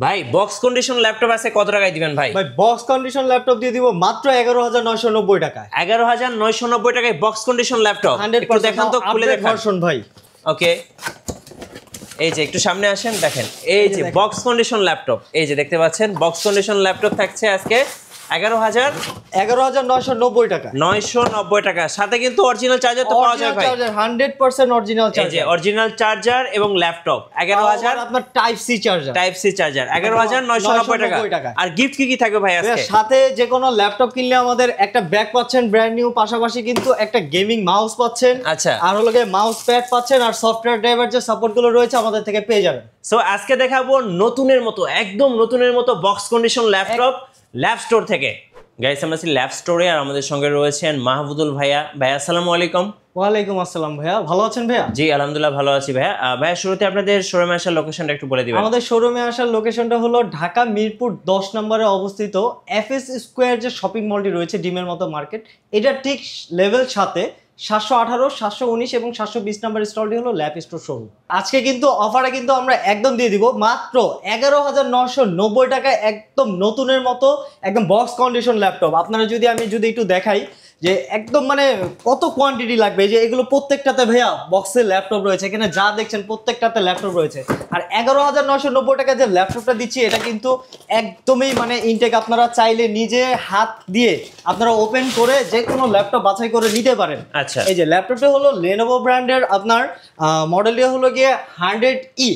ভাই box condition laptop আছে কত টাকায় দিবেন ভাই? ভাই বক্স কন্ডিশন ল্যাপটপ দিয়ে দিব মাত্র 11,990 টাকায়। 11,990 টাকায় বক্স কন্ডিশন ল্যাপটপ। একটু দেখান তো, খুলে দেখান ভার্সন ভাই। ওকে, এই যে একটু সামনে আসেন, দেখেন এই যে বক্স কন্ডিশন ল্যাপটপ, এই যে দেখতে পাচ্ছেন বক্স কন্ডিশন ল্যাপটপ থাকছে আজকে 11,990 টাকা। 990 টাকা। সাথে কিন্তু অরিজিনাল চার্জার তো পাওয়া যায় ভাই। 100% অরিজিনাল চার্জার। এই যে অরিজিনাল চার্জার এবং ল্যাপটপ 11,000। আপনার type C charger. Type C charger 11,990 টাকা। আর গিফট কি থাকবে ভাই আজকে? সাথে যে কোনো ল্যাপটপ কিনলে আমাদের একটা ব্যাগ পাচ্ছেন ব্র্যান্ড নিউ, পাশাপাশি কিন্তু একটা গেমিং মাউস পাচ্ছেন। আচ্ছা, আর হলো মাউস প্যাড পাচ্ছেন, আর সফটওয়্যার ড্রাইভার যে সাপোর্ট গুলো রয়েছে আমাদের থেকে পেয়ে যাবেন। সো আজকে দেখাবো নতুনের মতো, একদম নতুনের মতো box condition laptop lab store থেকে। গাইস, আমরা আছি ল্যাব স্টোরে, আর আমাদের সঙ্গে রয়েছেন মাহবুদুল ভাইয়া। ভাইয়া আসসালামু আলাইকুম। ওয়ালাইকুম আসসালাম ভাইয়া, ভালো আছেন ভাইয়া? জি আলহামদুলিল্লাহ ভালো আছি ভাইয়া। ভাইয়া শুরুতে আপনাদের শোরুমে আসার লোকেশনটা একটু বলে দিবেন। আমাদের শোরুমে আসার লোকেশনটা হলো ঢাকা মিরপুর 10 নম্বরে অবস্থিত এফএস স্কোয়ার যে শপিং মলটি রয়েছে, ডিমের মতো মার্কেট, এটা ঠিক লেভেল সাথে 718, 719 এবং 720 নম্বর স্টলটি হলো ল্যাব স্টোর শোরুম। আজকে কিন্তু অফারে কিন্তু আমরা একদম দিয়ে দিব মাত্র 11,990 টাকায় একদম নতুনের মতো একদম বক্স কন্ডিশন ল্যাপটপ। আপনারা যদি একটু দেখাই যে একদম মানে কত কোয়ান্টিটি লাগবে, যে এগুলো প্রত্যেকটাতে ভাইয়া বক্সের ল্যাপটপ রয়েছে, এখানে যা দেখছেন প্রত্যেকটাতে ল্যাপটপ রয়েছে। আর 11,990 টাকা যে ল্যাপটপটা দিচ্ছি এটা কিন্তু একদমই মানে ইনটেক, আপনারা চাইলে নিজে হাত দিয়ে আপনারা ওপেন করে যে কোনো ল্যাপটপ বাছাই করে নিতে পারেন। আচ্ছা, এই যে ল্যাপটপটা হলো Lenovo ব্র্যান্ডের, আপনার মডেলটি হলো গিয়ে 100E।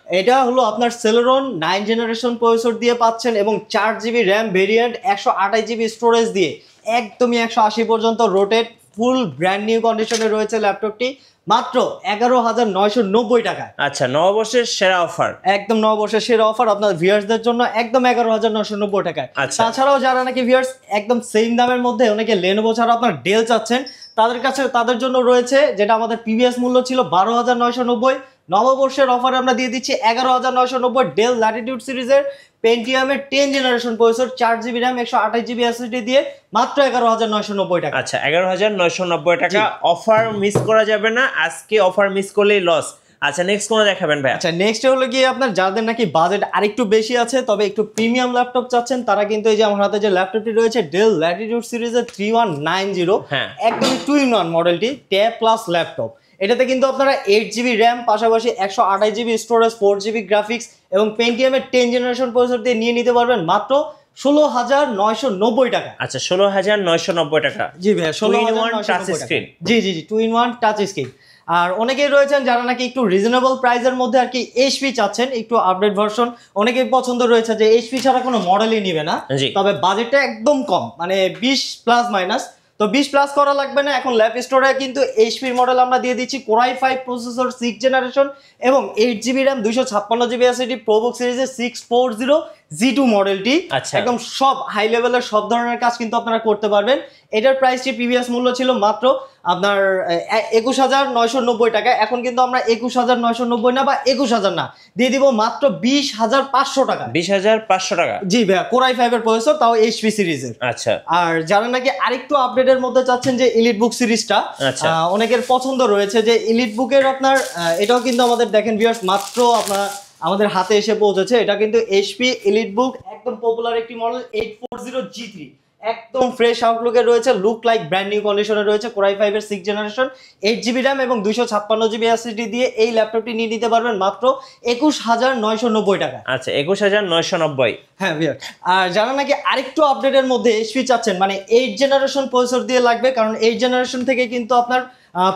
এটা হলো আপনার Celeron 9 জেনারেশন প্রসেসর দিয়ে পাচ্ছেন এবং 4GB RAM variant, 128GB storage দিয়ে একদমই 180 পর্যন্ত রোটেট, ফুল ব্র্যান্ড নিউ কন্ডিশনে রয়েছে ল্যাপটপটি মাত্র 11,990 টাকা। আচ্ছা, নববর্ষের সেরা অফার, একদম নববর্ষের সেরা অফার আপনার ভিউয়ার্সদের জন্য একদম 11,990 টাকায়। আচ্ছা, তাছাড়াও যারা নাকি ভিউয়ার্স একদম সেম দামের মধ্যে অনেকে Lenovo ছাড়া আপনার ডেল চাচ্ছেন, তাদের জন্য রয়েছে, যেটা আমাদের প্রিভিয়াস মূল্য ছিল 12,990, নববর্ষের অফারে আমরা দিয়ে দিচ্ছি 11,990 ডেল ল্যাটিটিউড সিরিজের পেন্টিয়ামের 10 generation processor, 4GB RAM, 128GB SSD দিয়ে মাত্র 11,990 টাকা। আচ্ছা, 11,990 টাকা। অফার মিস করা যাবে না, আজকে অফার মিস করলেই লস। আচ্ছা, নেক্সট কোন দেখাবেন ভাই? আচ্ছা, নেক্সট হলো গিয়ে আপনার যাদের নাকি বাজেট আরেকটু বেশি আছে, তবে একটু প্রিমিয়াম ল্যাপটপ চাচ্ছেন, তারা কিন্তু এই যে আমার হাতে যে ল্যাপটপটি রয়েছে ডেল ল্যাটিটিউড সিরিজের 3190, একদমই 2-in-1 মডেলটি, ট্যাব প্লাস ল্যাপটপ। এটাতে কিন্তু আপনারা 8GB র্যাম, পাশাপাশি 128GB স্টোরেজ, 4GB গ্রাফিক্স এবং পেন্টিয়ামের 10 জেনারেশন প্রসেসর দিয়ে নিয়ে নিতে পারবেন মাত্র 16,990 টাকা। আচ্ছা, 16,990 টাকা। জি ভাইয়া, 16,990 টাকা। জি 2-in-1 টাচ স্ক্রিন। আর অনেকেই রয়েছেন যারা নাকি একটু রিজনেবল প্রাইসের মধ্যে আর কি এইচপি চাচ্ছেন, একটু আপডেট ভার্সন। অনেকের পছন্দ রয়েছে যে এইচপি ছাড়া কোনো মডেলই নিবে না, তবে বাজেটটা একদম কম, মানে 20 প্লাস মাইনাস। তো 20 প্লাস করা লাগবে না, এখন ল্যাব স্টোরে কিন্তু এইচপির মডেল আমরা দিয়ে দিচ্ছি Core i5 প্রসেসর 6 জেনারেশন এবং 8GB RAM, 256GB SSD ProBook সিরিজের 640G2 মডেলটি। একদম সব হাই লেভেলের সব ধরনের কাজ কিন্তু আপনারা করতে পারবেন। এটার প্রাইসটি প্রিভিয়াস মূল্য ছিল মাত্র আপনার 21,990 টাকা, এখন কিন্তু আমরা 21,990 না বা 21,000 না, দিয়ে দিব মাত্র 20,500 টাকা। 20,500 টাকা। জি ভাইয়া, Core i5 এর প্রসেসর, তাও এইচপি সিরিজের। আচ্ছা, আর যারা নাকি আরেকটু আপডেটের মধ্যে চাচ্ছেন যে এলিট বুক সিরিজটা, অনেকের পছন্দ রয়েছে যে এলিট বুকের আপনার, এটাও কিন্তু আমাদের দেখেন ভিউয়ার্স মাত্র আপনার আমাদের হাতে এসে পৌঁছেছে। এটা কিন্তু এইচপি এলিট বুক, একদম পপুলার একটি মডেল 840G3, একদম ফ্রেশ আউটলুকে রয়েছে, লুক লাইক ব্র্যান্ড নিউ কন্ডিশনে রয়েছে। Core i5 এর 6 জেনারেশন, 8GB র্যাম এবং 256GB এসএসডি দিয়ে এই ল্যাপটপটি নিয়ে নিতে পারবেন মাত্র 21,990 টাকা। আচ্ছা, 21,990। হ্যাঁ ভাইয়া। আর যারা নাকি আরেকটু আপডেটের মধ্যে এইচপি চাচ্ছেন, মানে 8 জেনারেশন প্রসেসর দিয়ে লাগবে, কারণ 8 জেনারেশন থেকে কিন্তু আপনার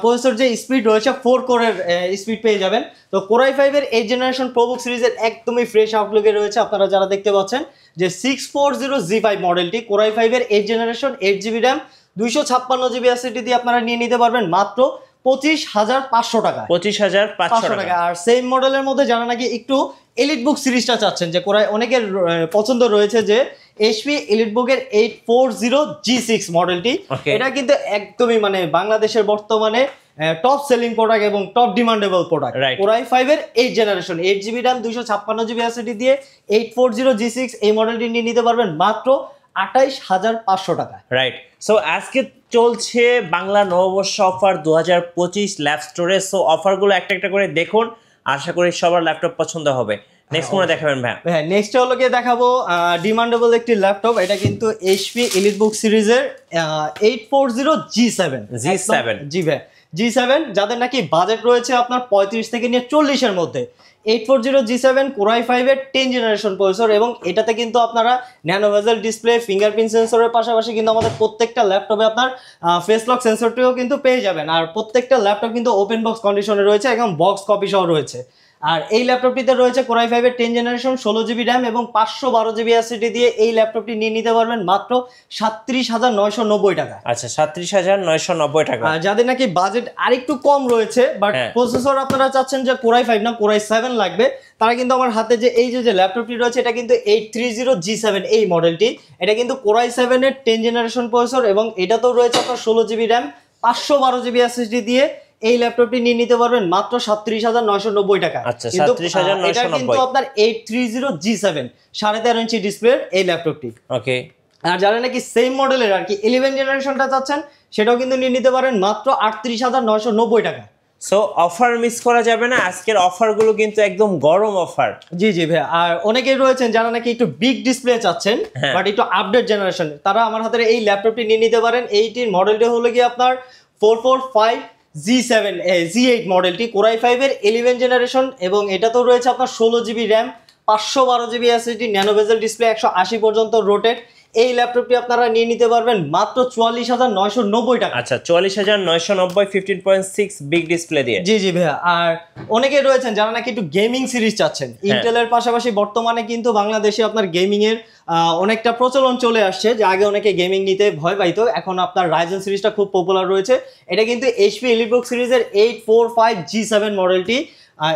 প্রসেসর যে স্পিড রয়েছে 4 কোরের স্পিড পেয়ে যাবেন। তো Core i5 এর 8 জেনারেশন প্রোবুক সিরিজের একদমই ফ্রেশ আউটলুকে রয়েছে, আপনারা যারা দেখতে পাচ্ছেন যে 640G5 মডেলটি, Core i5 এর 8 generation, 8GB RAM, 256GB SSD দিয়ে আপনারা নিয়ে নিতে পারবেন মাত্র 25,500 টাকা। 25,500 টাকা। আর সেম মডেলের মধ্যে যারা নাকি একটু এলিট বুক সিরিজটা চাচ্ছেন, যে অনেকের পছন্দ রয়েছে যে এইচপি এলিট বুকের 840G6 মডেলটি, এটা কিন্তু একদমই মানে বাংলাদেশের বর্তমানে টপ সেলিং প্রোডাক্ট এবং top demandable product. Core i5 এর 8 generation, 8GB RAM, 256GB SSD দিয়ে 840G6 এই মডেলটি নিয়ে নিতে পারবেন মাত্র 28,500 টাকা। রাইট। সো আজকে চলছে বাংলা নববর্ষ অফার 2025 ল্যাব স্টোরে। সো অফারগুলো একটা একটা করে দেখুন, আশা করি সবার ল্যাপটপ পছন্দ হবে। নেক্সট কোনটা দেখাবেন ভাই? হ্যাঁ, নেক্সট হলো গিয়ে দেখাবো ডিমান্ডেবল একটি ল্যাপটপ। এটা কিন্তু HP EliteBook সিরিজের 840G7 জি ভাই, G7 যাদের নাকি বাজেট রয়েছে আপনার 35 থেকে নিয়ে 40 এর মধ্যে। 840G7 Core i5 এর 10 জেনারেশন প্রসেসর, এবং এটাতে কিন্তু আপনারা ন্যানো ভেজেল ডিসপ্লে, ফিঙ্গারপ্রিন্ট সেন্সরের পাশাপাশি কিন্তু আমাদের প্রত্যেকটা ল্যাপটপে আপনার ফেস লক সেন্সরটিও কিন্তু পেয়ে যাবেন। আর প্রত্যেকটা ল্যাপটপ কিন্তু ওপেন বক্স কন্ডিশনে রয়েছে, একদম বক্স কপি সহ রয়েছে। আর এই ল্যাপটপটিতে রয়েছে Core i5 এর 10 জেনারেশন, 16GB র্যাম এবং 512GB এসএসডি দিয়ে এই ল্যাপটপটি নিয়ে নিতে পারবেন মাত্র 37,990 টাকা। আচ্ছা, 37,990 টাকা। যাদের নাকি বাজেট আরেকটু কম রয়েছে বাট প্রসেসর আপনারা চাচ্ছেন যে Core i5 না Core i7 লাগবে, তারা কিন্তু আমার হাতে যে এই যে ল্যাপটপটি রয়েছে এটা কিন্তু 830G7 এই মডেলটি। এটা কিন্তু Core i7 এর 10 জেনারেশন প্রসেসর, এবং এটাতেও রয়েছে আপনার 16GB র্যাম, 512GB এসএসডি দিয়ে এই ল্যাপটপটি নিয়ে নিতে পারবেন মাত্র 37,990 টাকা। আচ্ছা, 37,990। এটা কিন্তু আপনার 830G7 13.5 ইঞ্চি ডিসপ্লের এই ল্যাপটপটি। ওকে। আর যারা নাকি সেম মডেলের আর কি 11 জেনারেশনটা চাচ্ছেন, সেটাও কিন্তু নিয়ে নিতে পারেন মাত্র 38,990 টাকা। সো অফার মিস করা যাবে না, আজকের অফারগুলো কিন্তু একদম গরম অফার। জি জি ভাই। আর অনেকেই রয়েছেন যারা নাকি একটু বিগ ডিসপ্লে চাচ্ছেন বাট একটু আপডেট জেনারেশন, তারা আমার হাতের এই ল্যাপটপটি নিয়ে নিতে পারেন। এইটির মডেলটা হলো কি আপনার 445G8 মডেলটি, Core i5 এর 11 জেনারেশন, এবং এটাতেও রয়েছে আপনার 16GB RAM, 512GB SSD, nano বেজেল ডিসপ্লে, 180 পর্যন্ত রোটেট। এই ল্যাপটপটি আপনারা নিয়ে নিতে পারবেন মাত্র 44,990 টাকা। আচ্ছা, 44,990 15.6 বিগ ডিসপ্লে দিয়ে। জি জি ভাইয়া। আর অনেকেই রয়েছেন যারা নাকি একটু গেমিং সিরিজ চাচ্ছেন। ইন্টেলের পাশাপাশি বর্তমানে কিন্তু বাংলাদেশে আপনার গেমিং এর অনেকটা প্রচলন চলে আসছে, যে আগে অনেকে গেমিং নিতে ভয় পাইতো, এখন আপনার রাইজেন সিরিজটা খুব পপুলার রয়েছে। এটা কিন্তু HP EliteBook সিরিজের 845G7 মডেলটি।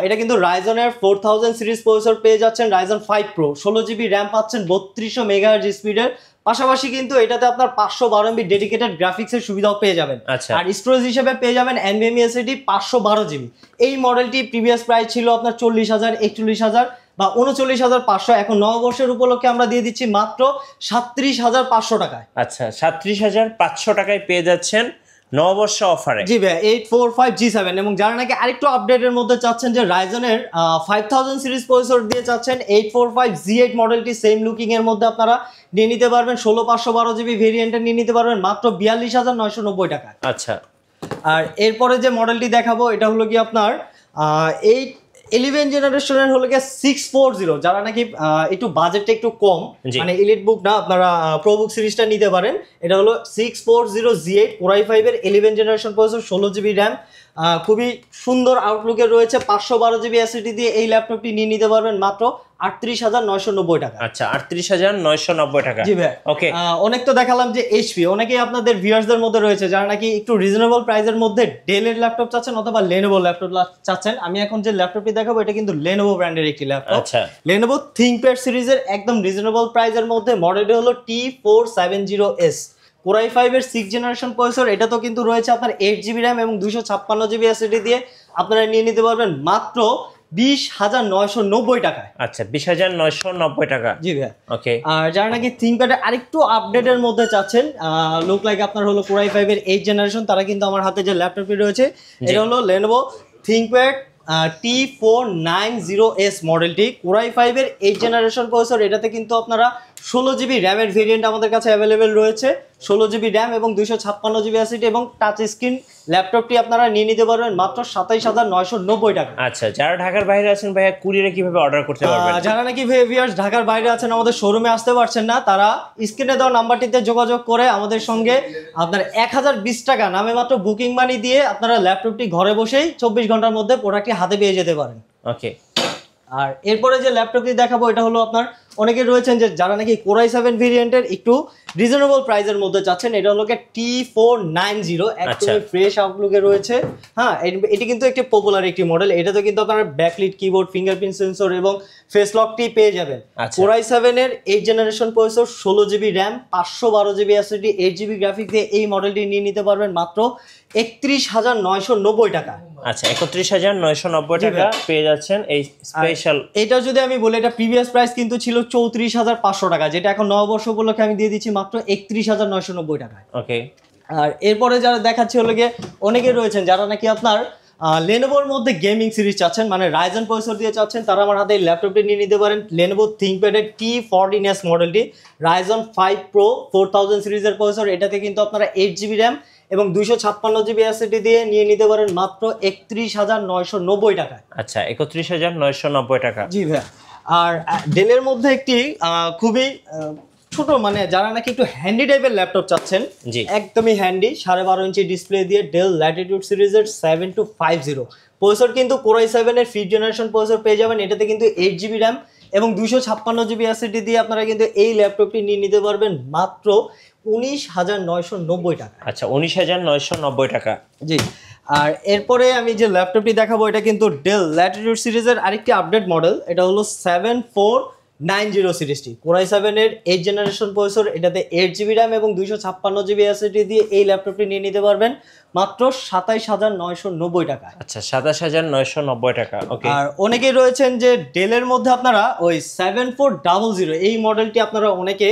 এটা কিন্তু রাইজনের 4000 সিরিজ প্রসেসর পেয়ে যাচ্ছেন, রাইজন 5 Pro, 16GB র্যাম পাচ্ছেন, 3200 মেগাহার্জ স্পিডের পাশাপাশি কিন্তু এটাতে আপনার 512 MB ডেডিকেটেড গ্রাফিক্সের সুবিধাও পেয়ে যাবেন। আর স্টোরেজ হিসেবে পেয়ে যাবেন NVMe SSD 512GB। এই মডেলটি প্রিভিয়াস প্রাইস ছিল আপনার 40,000, 41,000 বা 39,500। এখন নববর্ষের উপলক্ষে আমরা দিয়ে দিচ্ছি মাত্র 37,500 টাকায়। আচ্ছা, 37,500 টাকায় পেয়ে যাচ্ছেন নববর্ষ অফারে। জি ভাই, 845G7। এবং যারা নাকি আরেকটু আপডেটের মধ্যে চাচ্ছেন, যে রাইজনের 5000 সিরিজ প্রসেসর দিয়ে চাচ্ছেন, 845G8 মডেলটি সেম লুকিং এর মধ্যে আপনারা নিয়ে নিতে পারবেন। 16/512GB ভেরিয়েন্টে নিয়ে নিতে পারবেন মাত্র 42,990 টাকা। আচ্ছা। আর এরপরে যে মডেলটি দেখাবো এটা হলো কি আপনার 11 জেনারেশনের হলো গিয়ে 640। যারা নাকি একটু বাজেটটা একটু কম, মানে EliteBook না, আপনারা ProBook সিরিজটা নিতে পারেন। এটা হলো 640G8 Core i5 এর 11 জেনারেশন প্রসেসর, 16GB র্যাম, খুবই সুন্দর আউটলুকের রয়েছে, 512GB এসএসডি দিয়ে এই ল্যাপটপটি নিয়ে নিতে পারবেন মাত্র 38,990 টাকা। আচ্ছা, 38,990 টাকা। জি ভাই। ওকে। অনেক তো দেখালাম যে HP, অনেকেই আপনাদের ভিউয়ার্সদের মধ্যে রয়েছে যারা নাকি একটু রিজনেবল প্রাইসের মধ্যে ডেলের ল্যাপটপ চাচ্ছেন অথবা Lenovo ল্যাপটপ চাচ্ছেন। আমি এখন যে ল্যাপটপটি দেখাবো এটা কিন্তু Lenovo ব্র্যান্ডের একটি ল্যাপটপ। আচ্ছা। Lenovo ThinkPad সিরিজের একদম রিজনেবল প্রাইসের মধ্যে মডেলটি হলো T470S, Core i5 এর 6 জেনারেশন প্রসেসর। এটা তো কিন্তু রয়েছে আপনার 8GB র্যাম এবং 256GB এসএসডি দিয়ে আপনারা নিয়ে নিতে পারবেন মাত্র 20,990 টাকায়। আচ্ছা, 20,990 টাকা। জি ভাই। ওকে। আর যারা নাকি ThinkPad আরেকটু আপডেটের মধ্যে চাচ্ছেন, লুক লাইক আপনার হলো Core i5 এর 8 জেনারেশন, তারা কিন্তু আমার হাতে যে ল্যাপটপটি রয়েছে এটা হলো Lenovo ThinkPad T490S মডেলটি, Core i5 এর 8 জেনারেশন প্রসেসর। এটাতে কিন্তু আপনারা 16GB র্যামের ভেরিয়েন্ট আমাদের কাছে অ্যাভেলেবেল রয়েছে, 16GB র্যাম এবং 256GB এসএসডি, এবং টাচ স্ক্রিন ল্যাপটপটি আপনারা নিয়ে নিতে পারবেন মাত্র 27,990 টাকা। আচ্ছা, যারা ঢাকার বাইরে আছেন ভাইয়া, কুরিয়ারে কিভাবে অর্ডার করতে পারবেন? যারা নাকি ভিউয়ার্স ঢাকার বাইরে আছেন, আমাদের শোরুমে আসতে পারছেন না, তারা স্ক্রিনে দেওয়া নাম্বারটিতে যোগাযোগ করে আমাদের সঙ্গে আপনার 1020 টাকা নামে মাত্র বুকিং মানি দিয়ে আপনারা ল্যাপটপটি ঘরে বসেই 24 ঘন্টার মধ্যে প্রোডাক্টটি হাতে পেয়ে যেতে পারেন। ওকে। আর এরপরে যে ল্যাপটপটি দেখাবো এটা হলো আপনার, অনেকে রয়েছেন যে যারা নাকি Core i7 ভেরিয়েন্টের একটু রিজনেবল প্রাইসের মধ্যে চাচ্ছেন। এটা হলো T490, একদমই ফ্রেশ আউটলুকে রয়েছে। হ্যাঁ, এটি কিন্তু একটি পপুলার একটি মডেল। এটাতে কিন্তু আপনারা ব্যাকলিট কিবোর্ড, ফিঙ্গারপ্রিন্ট সেন্সর এবং ফেস লকটি পেয়ে যাবেন। Core i7 এর 8 generation processor, 16GB RAM, 512GB SSD, 8GB graphics দিয়ে এই মডেলটি নিয়ে নিতে পারবেন মাত্র 31,990 টাকা। আচ্ছা, 31,990 টাকা পেয়ে যাচ্ছেন এই স্পেশাল। এটা যদি আমি বলি, এটা প্রিভিয়াস প্রাইস কিন্তু ছিল 34,500 টাকা, যেটা এখন নববর্ষ উপলক্ষে আমি দিয়ে দিচ্ছি মাত্র 31,990 টাকায়। ওকে। আর এরপরে যারা দেখাচ্ছি হলো গিয়ে, অনেকে রয়েছেন যারা নাকি আপনার লেনোভোর মধ্যে গেমিং সিরিজ চাচ্ছেন, মানে রাইজেন প্রসেসর দিয়ে চাচ্ছেন, তারা আমার হাতে ল্যাপটপটি নিয়ে নিতে পারেন। লেনোভো থিংকপ্যাডের T14s মডেলটি, রাইজন 5 প্রো 4000 সিরিজের প্রসেসর। এটাতে কিন্তু আপনারা 8GB র্যাম এবং 256GB SSD দিয়ে নিয়ে নিতে পারেন মাত্র 31,990 টাকায়। আচ্ছা, 31,990 টাকা। জি ভাইয়া। আর ডেলের মধ্যে একটি খুবই ছোট, মানে যারা নাকি একটু হ্যান্ডি টাইপের ল্যাপটপ চাচ্ছেন, জি একদমই হ্যান্ডি, 12.5 ইঞ্চি ডিসপ্লে দিয়ে ডেল ল্যাটিটিউড সিরিজের 7250 প্রসেসর, কিন্তু Core i7 এর 5th জেনারেশন প্রসেসর পেয়ে যাবেন। এটাতে কিন্তু 8GB র্যাম এবং 256GB SSD দিয়ে আপনারা কিন্তু এই ল্যাপটপটি নিয়ে নিতে পারবেন মাত্র 19,990 টাকা। আচ্ছা, 19,990 টাকা। জি। আর এরপরে আমি যে ল্যাপটপটি দেখাবো, এটা কিন্তু ডেল ল্যাটিটিউড সিরিজের আরেকটি আপডেট মডেল। এটা হলো 7490 সিরিজটি, Core i7 এর 8th জেনারেশন প্রসেসর। এটাতে 8GB র্যাম এবং 256GB SSD দিয়ে এই ল্যাপটপটি নিয়ে নিতে পারবেন মাত্র 27,990 টাকা। আচ্ছা, 27,990 টাকা। ওকে। আর অনেকেই রয়েছেন যে ডেলের মধ্যে আপনারা ওই 7400 এই মডেলটি আপনারা অনেকে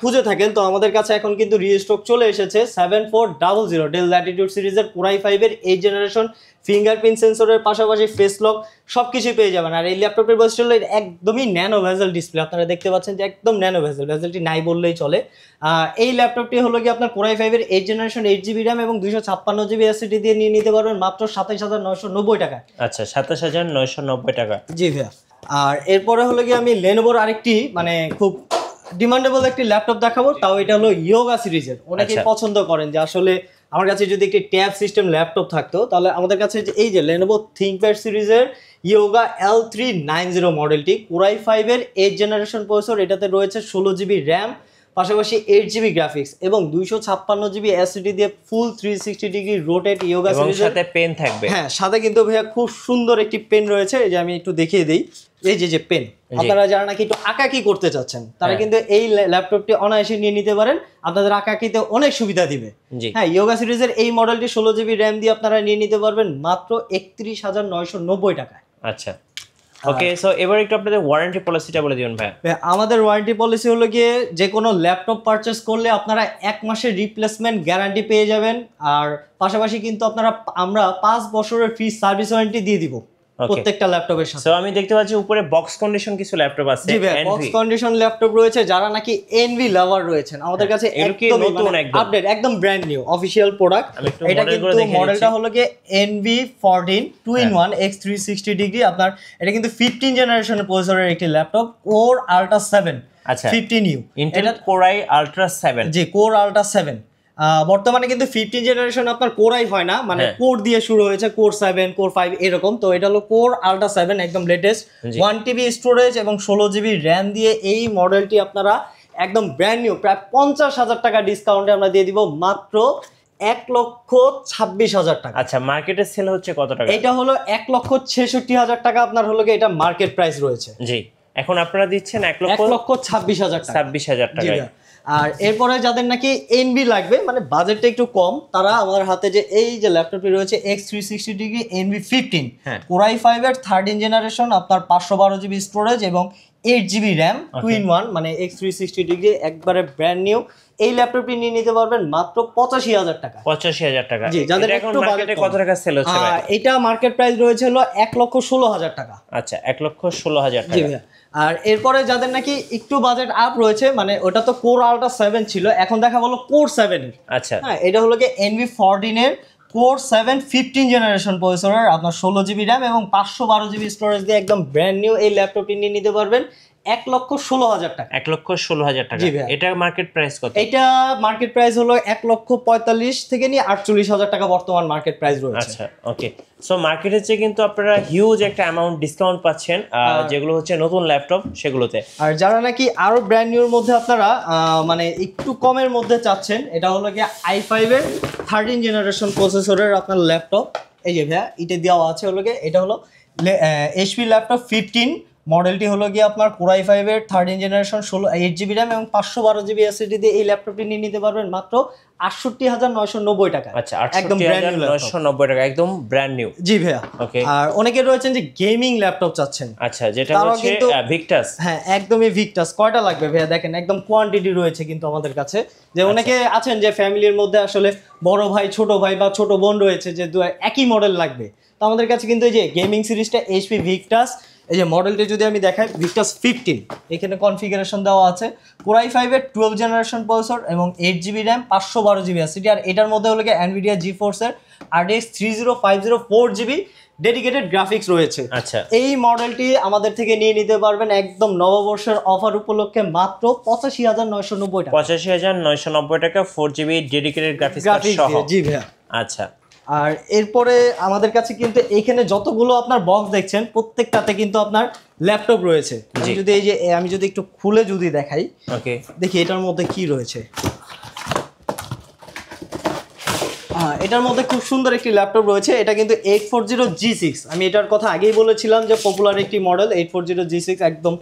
খুঁজে থাকেন, তো আমাদের কাছে এখন কিন্তু রিস্টক চলে এসেছে 7400 ডেল ল্যাটিটিউড সিরিজের Core i5 এর 8th জেনারেশন, ফিঙ্গারপ্রিন্ট সেন্সরের পাশাপাশি ফেস লক সবকিছুই পেয়ে যাবেন। আর এই ল্যাপটপের বৈশিষ্ট্য হলো একদমই ন্যানো ভেজেল ডিসপ্লে, আপনারা দেখতে পাচ্ছেন যে একদম ন্যানো ভেজেল, ভেজেলটি নাই বললেই চলে। এই ল্যাপটপটি হলো কি আপনার Core i5 এর 8th জেনারেশন, 8GB র্যাম এবং 256GB SSD দিয়ে নিয়ে নিতে পারবেন মাত্র 27,990 টাকায়। আচ্ছা, 27,990 টাকা। জি ভাইয়া। আর এরপরে হলো কি আমি লেনোভোর আরেকটি মানে খুব ডিমান্ডেবল একটি ল্যাপটপ দেখাবো, তাও এটা হলো ইয়োগা সিরিজের। অনেকেই পছন্দ করেন যে আসলে আমার কাছে যদি একটি ট্যাব সিস্টেম ল্যাপটপ থাকতো, তাহলে আমাদের কাছে এই যে লেনোভো থিংকপ্যাড সিরিজের ইয়োগা L390 মডেলটি, Core i5 এর 8th জেনারেশন প্রসেসর। এটাতে রয়েছে 16GB র্যাম, পাশাপাশি 8GB গ্রাফিক্স এবং 256GB SSD দিয়ে ফুল 360 ডিগ্রি রোটেট ইয়োগা সিরিজের সাথে পেন থাকবে। হ্যাঁ, সাথে কিন্তু ভাইয়া খুব সুন্দর একটি পেন রয়েছে। এই যে আমি একটু দেখিয়ে দিই, এই যে পেন, আপনারা যারা নাকি একটু আঁকাকি করতে চাচ্ছেন তারা কিন্তু এই ল্যাপটপটি অনায়াসে নিয়ে নিতে পারেন, আপনাদের আঁকাকিতে অনেক সুবিধা দিবে। হ্যাঁ, ইয়োগা সিরিজের এই মডেলটি 16GB র্যাম দিয়ে আপনারা নিয়ে নিতে পারবেন মাত্র 31,990 টাকায়। আচ্ছা, ওকে। সো এবার একটু আপনাদের ওয়ারেন্টি পলিসিটা বলে দিবেন ভাই। আমাদের ওয়ারেন্টি পলিসি হলো গিয়ে যে কোনো ল্যাপটপ পারচেস করলে আপনারা 1 মাসের রিপ্লেসমেন্ট গ্যারান্টি পেয়ে যাবেন। আর পাশাপাশি কিন্তু আমরা 5 বছরের ফ্রি সার্ভিস ওয়ারেন্টি দিয়ে দিব প্রত্যেকটা ল্যাপটপের সাথে। সো আমি দেখতে পাচ্ছি উপরে বক্স কন্ডিশন কিছু ল্যাপটপ আছে। জি ভাই, বক্স কন্ডিশন ল্যাপটপ রয়েছে। যারা নাকি এনভি লাভার রয়েছেন, আমাদের কাছে একদম নতুন, আপডেট, একদম ব্র্যান্ড নিউ অফিশিয়াল প্রোডাক্ট। এটা কিন্তু মডেলটা হলো কি NV14 2-in-1 X360 ডিগ্রি। আপনার এটা কিন্তু 15 জেনারেশনের প্রসেসরের একটি ল্যাপটপ, Core Ultra 7 আচ্ছা 15U, Intel Core i Ultra 7। G, Core Ultra 7। বর্তমানে কিন্তু 15 জেনারেশন আপনার কোরাই হয় না, মানে কোর দিয়ে শুরু হয়েছে, Core 7 Core 5 এরকম। তো এটা হলো Core Ultra 7, একদম লেটেস্ট, 1TB স্টোরেজ এবং 16GB র্যাম দিয়ে এই মডেলটি আপনারা একদম ব্র্যান্ড নিউ প্রায় 50,000 টাকা ডিসকাউন্টে আমরা দিয়ে দিব মাত্র 1,26,000 টাকা। আচ্ছা, মার্কেটে সেল হচ্ছে কত টাকা? এটা হলো 1,66,000 টাকা আপনার হলো কি এটা মার্কেট প্রাইস রয়েছে। জি, এখন আপনারা দিচ্ছেন 1,26,000 টাকা। 26,000 টাকা। আর এরপরে যাদের নাকি এনবি লাগবে, মানে বাজেটটা একটু কম, তারা আমাদের হাতে যে এই যে ল্যাপটপটি রয়েছে X360 degree NV15 Core i5 এর 13th জেনারেশন, আপনার 512GB স্টোরেজ এবং 8GB র্যাম 2-in-1, মানে X360 ডিগ্রি একবারে ব্র্যান্ড নিউ। এই ল্যাপটপটি নিয়ে নিতে পারবেন মাত্র 85,000 টাকা। 85,000 টাকা। জি, যাদের এখন একটু মার্কেটে কত টাকা সেল হচ্ছে ভাই? এটা মার্কেট প্রাইস রয়েছে হলো 1,16,000 টাকা। আচ্ছা, 1,16,000 টাকা। আর এরপরে যাদের নাকি একটু বাজেট আপ রয়েছে, মানে ওটা তো Core Ultra 7 ছিল, এখন দেখা হলো Core 7 এর। আচ্ছা, হ্যাঁ, এটা হলো কি NV14 এর Core 7 15 জেনারেশন প্রসেসর, আপনার 16GB র্যাম এবং 512GB স্টোরেজ দিয়ে একদম ব্র্যান্ড নিউ এই ল্যাপটপটি নিয়ে নিতে পারবেন 1,16,000 টাকা। 1,16,000 টাকা। এটা মার্কেট প্রাইস কত? এটা মার্কেট প্রাইস হলো 1,45,000 থেকে নিয়ে 48,000 টাকা বর্তমান মার্কেট প্রাইস রয়েছে। আচ্ছা, ওকে। সো মার্কেটের চেয়ে কিন্তু আপনারা হিউজ একটা অ্যামাউন্ট ডিসকাউন্ট পাচ্ছেন, যেগুলো হচ্ছে নতুন ল্যাপটপ সেগুলোতে। আর যারা নাকি আরো ব্র্যান্ড নিউর মধ্যে আপনারা মানে একটু কমের মধ্যে চাচ্ছেন, এটা হলো কি i5 এর 13 জেনারেশন প্রসেসরের আপনার ল্যাপটপ। এই যে ভাইয়া এটা দেওয়া আছে হলো কি, এটা হলো HP ল্যাপটপ 15 মডেলটি হলো গিয়ে আপনার কোরাই 5 এর 13 জেনারেশন 8 GB র্যাম এবং 512 GB এসএসডি দিয়ে এই ল্যাপটপটি নিয়ে নিতে পারবেন মাত্র ৬৮,৯৯০ টাকা। আচ্ছা, ৬৮,৯৯০ টাকা, একদম ব্র্যান্ড নিউ। জি ভাইয়া। ওকে। আর অনেকে রয়েছেন যে গেমিং ল্যাপটপ চাচ্ছেন। আচ্ছা, যেটা হচ্ছে ভিক্টাস। হ্যাঁ, একদমই ভিক্টাস। কয়টা লাগবে ভাইয়া? দেখেন একদম কোয়ান্টিটি রয়েছে কিন্তু আমাদের কাছে। যে অনেকে আছেন যে ফ্যামিলির মধ্যে আসলে বড় ভাই, ছোট ভাই বা ছোট বোন রয়েছে যে একই মডেল লাগবে, তো আমাদের কাছে কিন্তু এই যে গেমিং সিরিজটা এইচপি ভিক্টাস, এই যে মডেলটি যদি আমি দেখাই ভিক্টাস 15, এখানে কনফিগারেশন দেওয়া আছে কোরাই 5 এর 12 জেনারেশন প্রসেসর এবং 8 GB র্যাম 512 GB এসএসডি। আর এটার মধ্যে হলো গিয়ে NVIDIA GeForce এর RTX 3050 4GB ডেডিকেটেড গ্রাফিক্স রয়েছে। আচ্ছা, এই মডেলটি আমাদের থেকে নিয়ে নিতে পারবেন একদম নববর্ষের অফার উপলক্ষে মাত্র ৮৫,৯৯০ টাকা। ৮৫,৯৯০ টাকা 4GB ডেডিকেটেড গ্রাফিক্স কার্ড সহ। জি ভাইয়া। আচ্ছা, আর এরপরে আমাদের কাছে কিন্তু এখানে যতগুলো আপনার বক্স দেখছেন প্রত্যেকটাতে কিন্তু আপনার ল্যাপটপ রয়েছে। আমি যদি একটু খুলে যদি দেখাই, ওকে, দেখি এটার মধ্যে কি রয়েছে। এটার মধ্যে খুব সুন্দর একটি ল্যাপটপ রয়েছে, এটা কিন্তু 840G6। আমি এটার কথা আগেই বলেছিলাম যে পপুলার একটি মডেল 840G6, একদম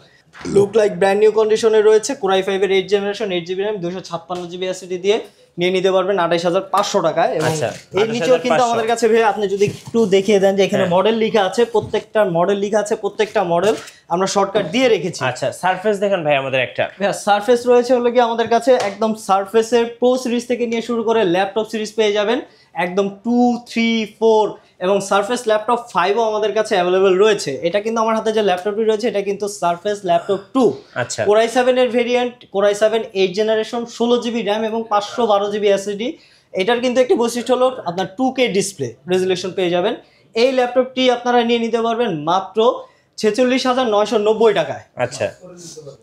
লুক লাইক ব্র্যান্ড নিউ কন্ডিশনে রয়েছে। কোরাই 5 এর 8 generation 8GB RAM 256GB SSD দিয়ে নিয়ে নিতে পারবেন ২৮,৫০০ টাকায়। এবং এর নিচেও কিন্তু আমাদের কাছে ভাই আপনি যদি একটু দেখিয়ে দেন যে এখানে মডেল লেখা আছে, প্রত্যেকটা মডেল আমরা শর্টকাট দিয়ে রেখেছি। আচ্ছা, সারফেস দেখেন ভাই আমাদের একটা। ভাইয়া সারফেস রয়েছে হলো কি আমাদের কাছে একদম সারফেসের প্রো সিরিজ থেকে নিয়ে শুরু করে ল্যাপটপ সিরিজ পেয়ে যাবেন একদম 2, 3, 4 এবং সারফেস ল্যাপটপ 5ও আমাদের কাছে অ্যাভেলেবেল রয়েছে। এটা কিন্তু আমার হাতে যে ল্যাপটপটি রয়েছে এটা কিন্তু সারফেস ল্যাপটপ 2। আচ্ছা, কোরাই 7 এর variant, core i 7 8 generation 16GB RAM এবং 512GB এসএসডি। এটার কিন্তু একটি বৈশিষ্ট্য হলো আপনার 2K ডিসপ্লে রেজুলেশন পেয়ে যাবেন। এই ল্যাপটপটি আপনারা নিয়ে নিতে পারবেন মাত্র 46,990 টাকায়। আচ্ছা,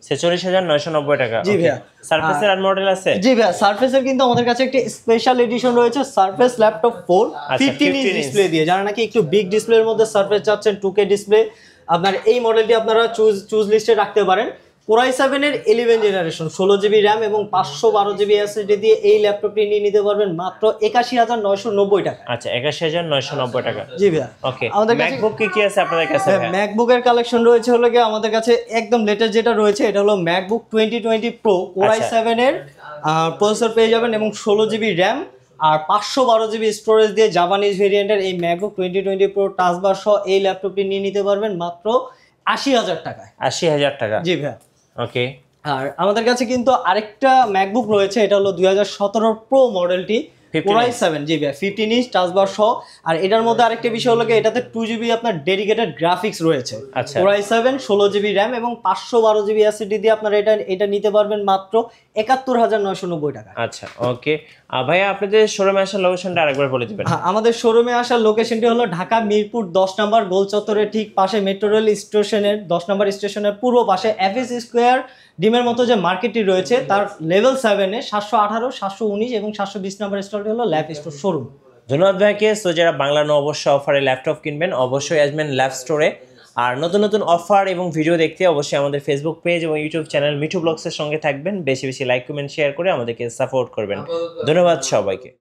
46,990 টাকা। জি ভাইয়া। সারফেসের আর মডেল আছে? জি ভাইয়া, সারফেসের কিন্তু আমাদের কাছে একটি স্পেশাল এডিশন রয়েছে সারফেস ল্যাপটপ 4 15 ইঞ্চ ডিসপ্লে দিয়ে। যারা নাকি একটু বিগ ডিসপ্লের মধ্যে সারফেস চাচ্ছেন 2K ডিসপ্লে, আপনার এই মডেলটি আপনারা চুজ লিস্টে রাখতে পারেন। কোরাই 7 এর 11 জেনারেশন 16GB র্যাম এবং 512GB এসএসডি দিয়ে এই ল্যাপটপটি নিয়ে নিতে পারবেন মাত্র ৮১,৯৯০ টাকা। আচ্ছা, ৮১,৯৯০ টাকা। জি ভাইয়া। ওকে, আমাদের কাছে ম্যাকবুক কি আছে আপনাদের কাছে? ম্যাকবুকের কালেকশন রয়েছে হলো গিয়ে আমাদের কাছে একদম লেটেস্ট যেটা রয়েছে এটা হলো ম্যাকবুক 2020 প্রো কোরাই 7 এর প্রসেসর পেয়ে যাবেন এবং 16GB র্যাম আর 512GB স্টোরেজ দিয়ে জাপানিজ ভেরিয়েন্টের এই ম্যাকবুক 2020 প্রো টাচ বার সহ এই ল্যাপটপটি নিয়ে নিতে পারবেন মাত্র ৮০,০০০ টাকায়। ৮০,০০০ টাকা। জি ভাইয়া। ওকে। আর আমাদের কাছে কিন্তু আরেকটা ম্যাকবুক রয়েছে, এটা হলো 2017 প্রো মডেলটি কোরাই 7। জি ভাইয়া, 15 ইঞ্চ টাচ বার সহ। আর এটার মধ্যে আরেকটা বিষয় হলো এটাতে 2GB আপনার ডেডিকেটেড গ্রাফিক্স রয়েছে। আচ্ছা, কোরাই 7 16GB র্যাম এবং 512GB এসএসডি দিয়ে আপনারা এটা নিতে পারবেন মাত্র ৭১,৯৯০ টাকা। আচ্ছা, ওকে। ভাইয়া আপনাদের শোরুমে আসার লোকেশনটা আরেকবার বলে দিবেন। আমাদের শোরুমে আসার লোকেশনটি হলো ঢাকা মিরপুর 10 নম্বর গোল চত্বরের ঠিক পাশে মেট্রো রেল স্টেশনের 10 নম্বর স্টেশনের পূর্ব পাশে এফএস স্কোয়ার ডিমের মতো যে মার্কেটটি রয়েছে তার লেভেল 7 এ 718, 719 এবং 720 নম্বর স্টলটি হলো ল্যাব স্টোর শোরুম। ধন্যবাদ ভাইকে। সো যারা বাংলা নববর্ষ অফারে ল্যাপটপ কিনবেন অবশ্যই আসবেন ল্যাব স্টোরে। আর নতুন নতুন অফার এবং ভিডিও দেখতে অবশ্যই আমাদের ফেসবুক পেজ এবং ইউটিউব চ্যানেল মিঠু ব্লগসের সঙ্গে থাকবেন। বেশি বেশি লাইক, কমেন্ট, শেয়ার করে আমাদেরকে সাপোর্ট করবেন। ধন্যবাদ সবাইকে।